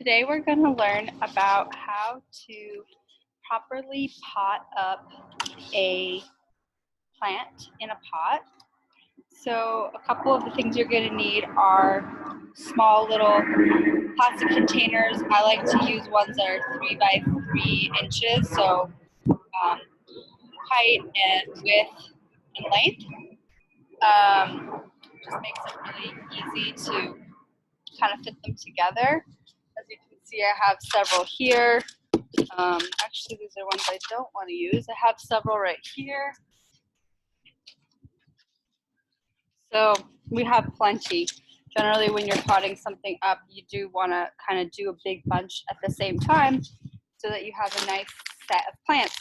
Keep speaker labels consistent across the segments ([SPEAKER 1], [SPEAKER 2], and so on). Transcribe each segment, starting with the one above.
[SPEAKER 1] Today we're going to learn about how to properly pot up a plant in a pot. So a couple of the things you're going to need are small little plastic containers. I like to use ones that are 3 by 3 inches, so height and width and length. Just makes it really easy to kind of fit them together. As you can see, I have several here. Actually, these are ones I don't want to use. I have several right here. So we have plenty. Generally, when you're potting something up, you do want to kind of do a big bunch at the same time so that you have a nice set of plants.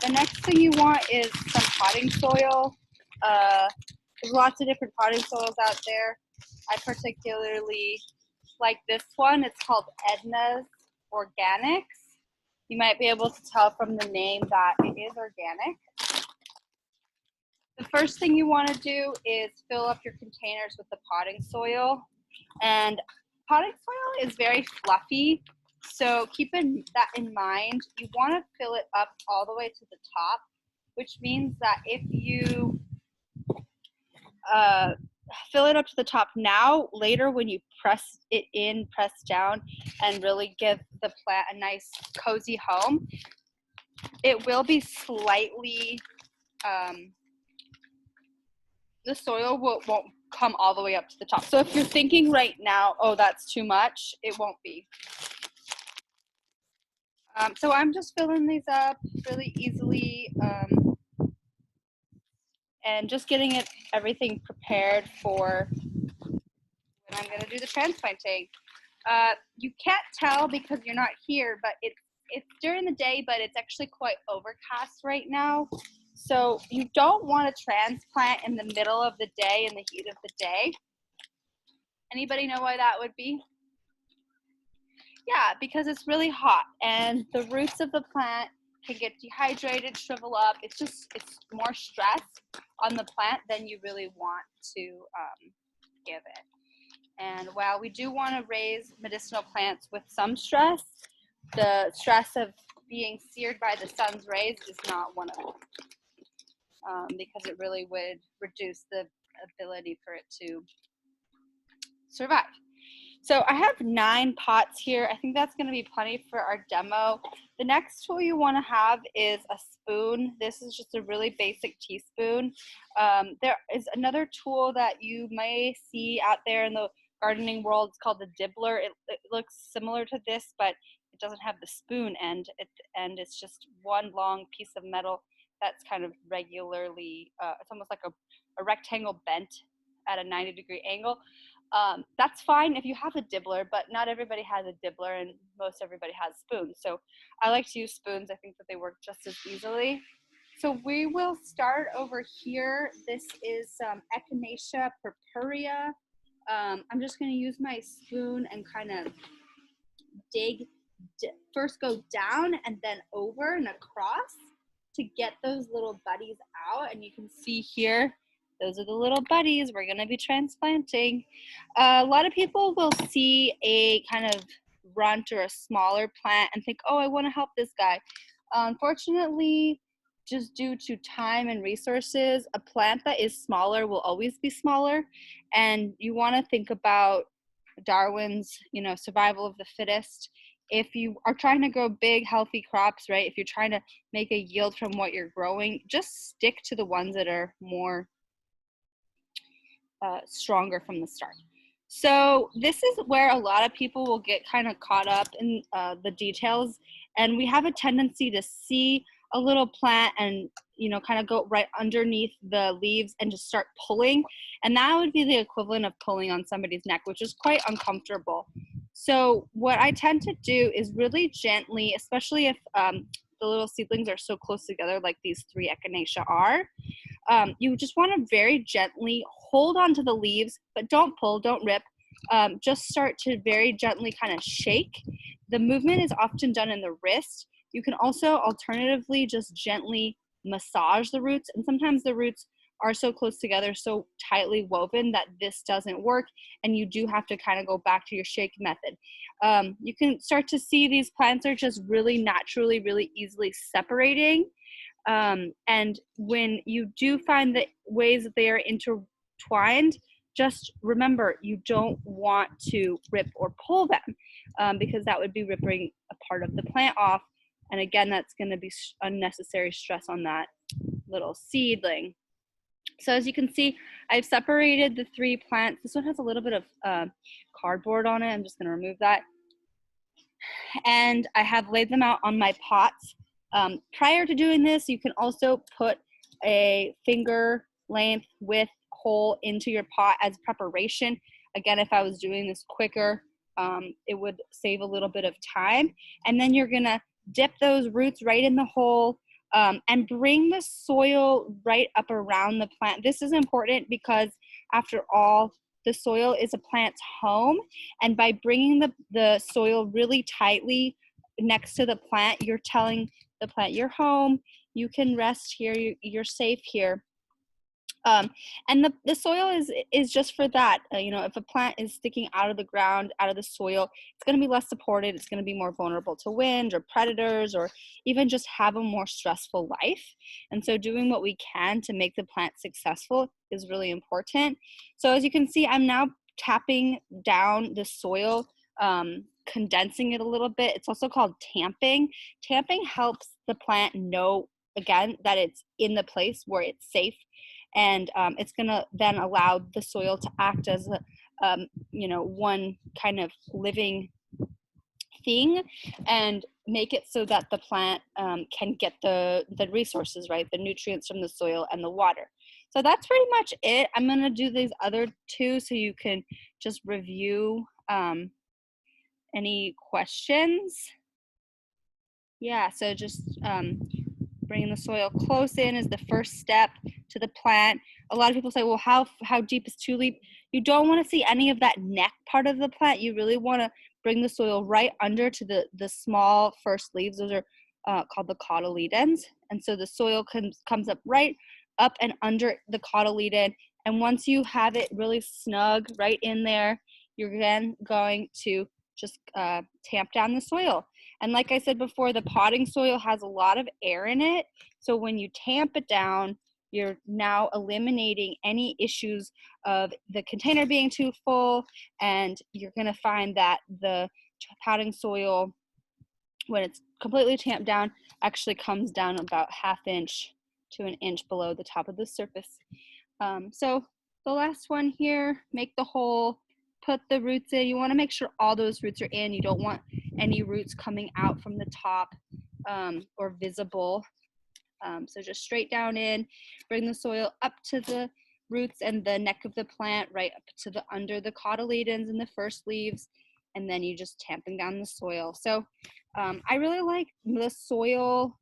[SPEAKER 1] The next thing you want is some potting soil. There's lots of different potting soils out there. I particularly like this one. It's called Edna's Organics. You might be able to tell from the name that it is organic. The first thing you want to do is fill up your containers with the potting soil. And potting soil is very fluffy, so keep that in mind. You want to fill it up all the way to the top, which means that if you fill it up to the top now, later when you press it in, press down, and really give the plant a nice cozy home, it will be slightly, the soil won't come all the way up to the top. So if you're thinking right now, oh, that's too much, it won't be. So I'm just filling these up really easily and just getting everything prepared for when I'm going to do the transplanting. You can't tell because you're not here, but it's during the day, but it's actually quite overcast right now. So you don't want to transplant in the middle of the day, in the heat of the day. Anybody know why that would be? Yeah, because it's really hot and the roots of the plant can get dehydrated, shrivel up. It's more stress on the plant than you really want to give it. And while we do want to raise medicinal plants with some stress, the stress of being seared by the sun's rays is not one of them, because it really would reduce the ability for it to survive. So I have 9 pots here. I think that's going to be plenty for our demo. The next tool you want to have is a spoon. This is just a really basic teaspoon. There is another tool that you may see out there in the gardening world. It's called the dibbler. It looks similar to this, but it doesn't have the spoon end. It's just one long piece of metal that's kind of regularly, it's almost like a rectangle bent at a 90-degree angle. That's fine if you have a dibbler, but not everybody has a dibbler and most everybody has spoons. So I like to use spoons. I think that they work just as easily. So we will start over here. This is Echinacea purpurea. I'm just going to use my spoon and kind of first go down and then over and across to get those little buddies out. And you can see here, those are the little buddies we're going to be transplanting. A lot of people will see a kind of runt or a smaller plant and think, oh, I want to help this guy. Unfortunately, just due to time and resources, a plant that is smaller will always be smaller. And you want to think about Darwin's, survival of the fittest. If you are trying to grow big, healthy crops, right? If you're trying to make a yield from what you're growing, just stick to the ones that are more stronger from the start. So this is where a lot of people will get kind of caught up in the details, and we have a tendency to see a little plant and kind of go right underneath the leaves and just start pulling, and that would be the equivalent of pulling on somebody's neck, which is quite uncomfortable. So what I tend to do is really gently, especially if the little seedlings are so close together like these 3 Echinacea are, you just want to very gently hold onto the leaves, but don't pull, don't rip. Just start to very gently kind of shake. The movement is often done in the wrist. You can also alternatively just gently massage the roots, and sometimes the roots are so close together, so tightly woven that this doesn't work, and you do have to kind of go back to your shake method. You can start to see these plants are just really naturally, really easily separating. And when you do find the ways that they are intertwined, just remember you don't want to rip or pull them, because that would be ripping a part of the plant off. And again, that's going to be unnecessary stress on that little seedling. So as you can see, I've separated the 3 plants. This one has a little bit of cardboard on it. I'm just going to remove that. And I have laid them out on my pots. Prior to doing this, you can also put a finger length width hole into your pot as preparation. Again, if I was doing this quicker, it would save a little bit of time. And then you're gonna dip those roots right in the hole, and bring the soil right up around the plant. This is important because after all, the soil is a plant's home, and by bringing the soil really tightly next to the plant, you're telling the plant, you're home, you can rest here, you're safe here. And the soil is just for that. You know, if a plant is sticking out of the ground, out of the soil, it's going to be less supported. It's going to be more vulnerable to wind or predators, or even just have a more stressful life. And so doing what we can to make the plant successful is really important. So as you can see, I'm now tapping down the soil, condensing it a little bit. It's also called tamping. Tamping helps the plant know, again, that it's in the place where it's safe. And it's going to then allow the soil to act as a, you know, one kind of living thing, and make it so that the plant can get the resources, right, the nutrients from the soil and the water. So that's pretty much it. I'm going to do these other 2 so you can just review any questions. Yeah, so just bringing the soil close in is the first step to the plant. A lot of people say, well, how deep is tulip? You don't want to see any of that neck part of the plant. You really want to bring the soil right under to the small first leaves. Those are called the cotyledons. And so the soil comes up right up and under the cotyledon. And once you have it really snug right in there, you're then going to just tamp down the soil. And like I said before, the potting soil has a lot of air in it. So when you tamp it down, you're now eliminating any issues of the container being too full. And you're going to find that the potting soil, when it's completely tamped down, actually comes down about 1/2 inch to 1 inch below the top of the surface. So the last one here, make the hole, put the roots in. You want to make sure all those roots are in. You don't want any roots coming out from the top or visible. So just straight down in, bring the soil up to the roots and the neck of the plant, right up to the under the cotyledons and the first leaves, and then you just tamping down the soil. So I really like the soil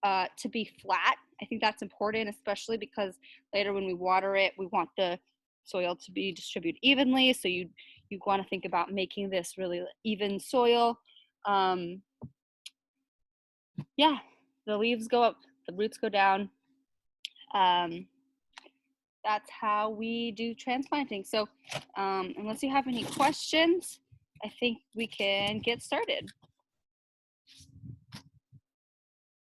[SPEAKER 1] to be flat. I think that's important, especially because later when we water it, we want the soil to be distributed evenly. So you want to think about making this really even soil. Yeah, the leaves go up, the roots go down. That's how we do transplanting. So unless you have any questions, I think we can get started.